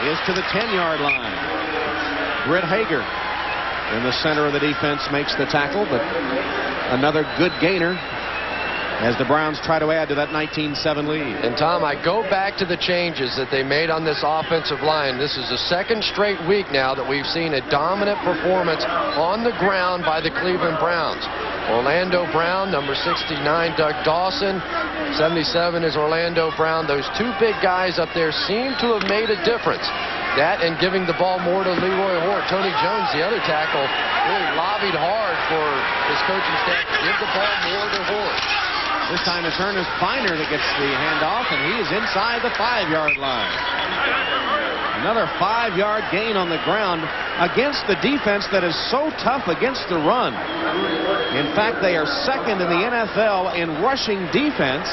is to the 10-yard line. Britt Hager in the center of the defense makes the tackle, but another good gainer as the Browns try to add to that 19-7 lead. And Tom, I go back to the changes that they made on this offensive line. This is the second straight week now that we've seen a dominant performance on the ground by the Cleveland Browns. Orlando Brown, number 69, Doug Dawson, 77 is Orlando Brown. Those two big guys up there seem to have made a difference. That and giving the ball more to Leroy Hort. Tony Jones, the other tackle, really lobbied hard for his coaching staff to give the ball more to Hort. This time it's Ernest Finer that gets the handoff, and he is inside the 5-yard line. Another 5-yard gain on the ground against the defense that is so tough against the run. In fact, they are second in the NFL in rushing defense,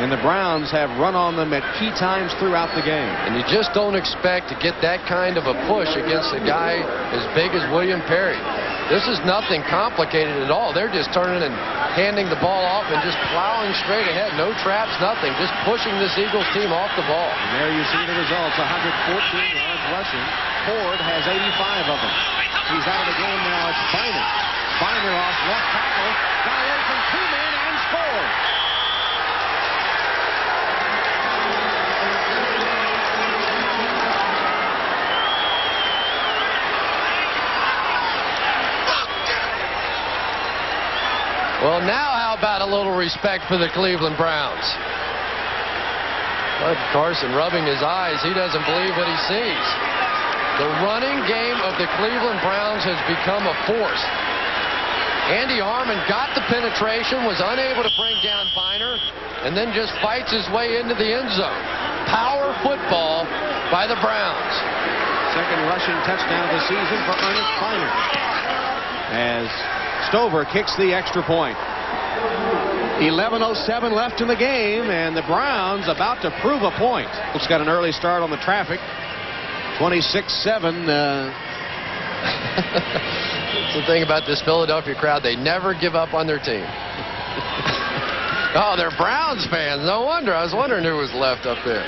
and the Browns have run on them at key times throughout the game. And you just don't expect to get that kind of a push against a guy as big as William Perry. This is nothing complicated at all. They're just turning and handing the ball off and just plowing straight ahead. No traps, nothing. Just pushing this Eagles team off the ball. And there you see the results. 114 yards rushing. Ford has 85 of them. He's out of the game now. It's Finer. Finer off left tackle. Got away from 2 men and scored. Well, now how about a little respect for the Cleveland Browns? Bud Carson rubbing his eyes. He doesn't believe what he sees. The running game of the Cleveland Browns has become a force. Andy Harmon got the penetration, was unable to bring down Finer, and then just fights his way into the end zone. Power football by the Browns. Second rushing touchdown of the season for Ernest Finer, as Stover kicks the extra point. 11:07 left in the game, and the Browns about to prove a point. It's got an early start on the traffic. 26-7. That's the thing about this Philadelphia crowd. They never give up on their team. Oh, they're Browns fans. No wonder. I was wondering who was left up there.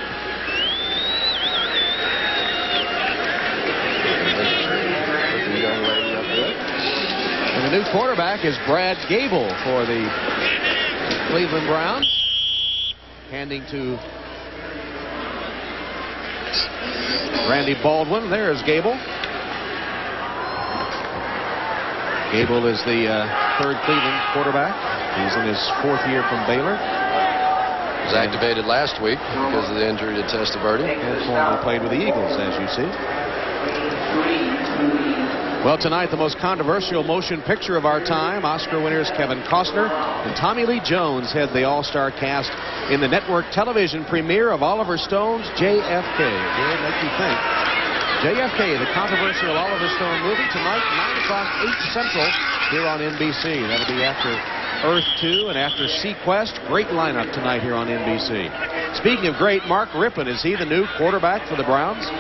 And the new quarterback is Brad Gable for the Cleveland Browns. Handing to Randy Baldwin. There is Gable. Gable is the third Cleveland quarterback. He's in his 4th year from Baylor. Was activated last week because of the injury to Testaverde. And formerly played with the Eagles, as you see. Well, tonight, the most controversial motion picture of our time. Oscar winners Kevin Costner and Tommy Lee Jones head the all-star cast in the network television premiere of Oliver Stone's JFK. It'll make you think. JFK, the controversial Oliver Stone movie, tonight, 9 o'clock, 8 Central, here on NBC. That'll be after Earth 2 and after Sequest. Great lineup tonight here on NBC. Speaking of great, Mark Rippon, is he the new quarterback for the Browns?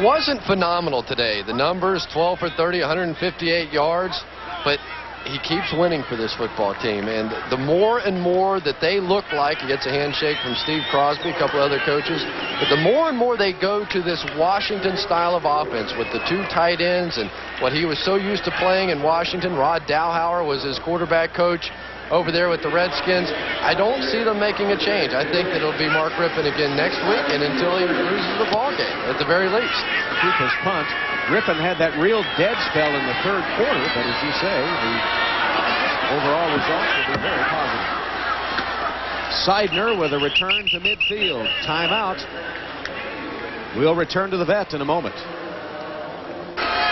Wasn't phenomenal today. The numbers, 12 for 30, 158 yards, but he keeps winning for this football team. And the more and more that they look like, he gets a handshake from Steve Crosby, a couple other coaches, but the more and more they go to this Washington style of offense with the 2 tight ends and what he was so used to playing in Washington. Rod Dowhauer was his quarterback coach over there with the Redskins. I don't see them making a change. I think that it'll be Mark Rippon again next week and until he loses the ball game, at the very least. Cooper's punt. Rippon had that real dead spell in the 3rd quarter, but as you say, the overall results will be very positive. Seidner with a return to midfield. Timeout. We'll return to the vet in a moment.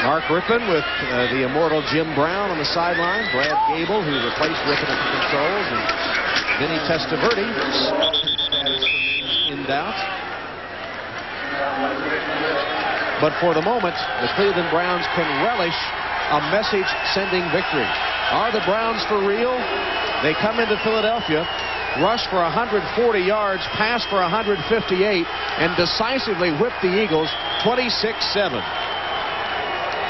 Mark Rippon with the immortal Jim Brown on the sideline. Brad Gable, who replaced Rippon at the controls, and Vinny Testaverde. Status remains in doubt. But for the moment, the Cleveland Browns can relish a message-sending victory. Are the Browns for real? They come into Philadelphia, rush for 140 yards, pass for 158, and decisively whip the Eagles 26-7.